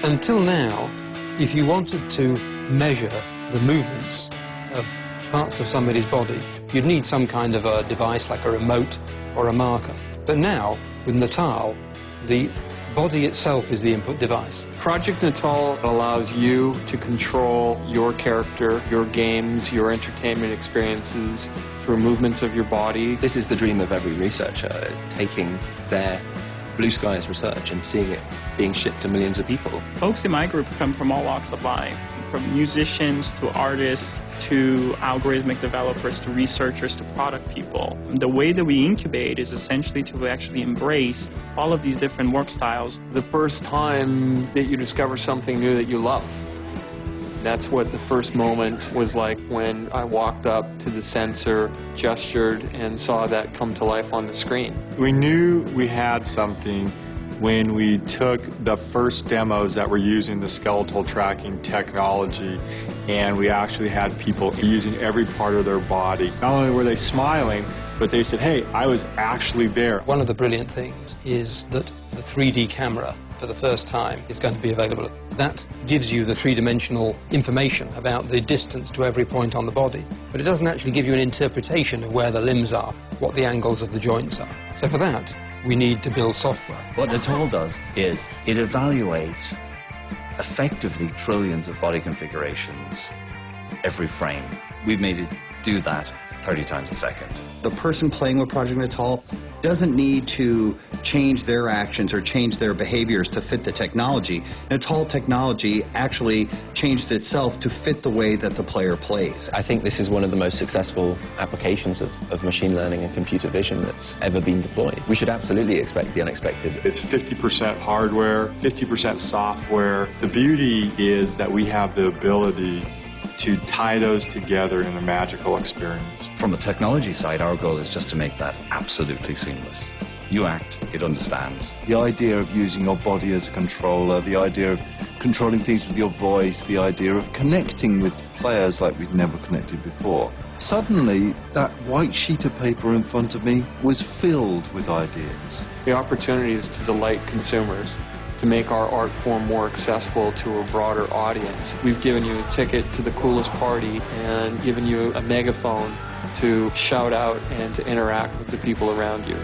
Until now, if you wanted to measure the movements of parts of somebody's body, you'd need some kind of a device like a remote or a marker. But now, with Natal, the body itself is the input device. Project Natal allows you to control your character, your games, your entertainment experiences through movements of your body. This is the dream of every researcher, taking their blue skies research and seeing it being shipped to millions of people. Folks in my group come from all walks of life, from musicians to artists to algorithmic developers to researchers to product people. The way that we incubate is essentially to actually embrace all of these different work styles. The first time that you discover something new that you love. That's what the first moment was like when I walked up to the sensor, gestured, and saw that come to life on the screen. We knew we had something when we took the first demos that were using the skeletal tracking technology, and we actually had people using every part of their body. Not only were they smiling, but they said, hey, I was actually there. One of the brilliant things is that the 3D camera, for the first time, is going to be available. That gives you the three-dimensional information about the distance to every point on the body, but it doesn't actually give you an interpretation of where the limbs are, what the angles of the joints are. So for that, we need to build software. What Natal does is it evaluates effectively trillions of body configurations every frame. We've made it do that 30 times a second. The person playing with Project Natal doesn't need to change their actions or change their behaviors to fit the technology. Natal technology actually changed itself to fit the way that the player plays. I think this is one of the most successful applications of machine learning and computer vision that's ever been deployed. We should absolutely expect the unexpected. It's 50% hardware, 50% software. The beauty is that we have the ability to tie those together in a magical experience. From the technology side, our goal is just to make that absolutely seamless. You act, it understands. The idea of using your body as a controller, the idea of controlling things with your voice, the idea of connecting with players like we'd never connected before. Suddenly, that white sheet of paper in front of me was filled with ideas. The opportunity is to delight consumers, to make our art form more accessible to a broader audience. We've given you a ticket to the coolest party and given you a megaphone to shout out and to interact with the people around you.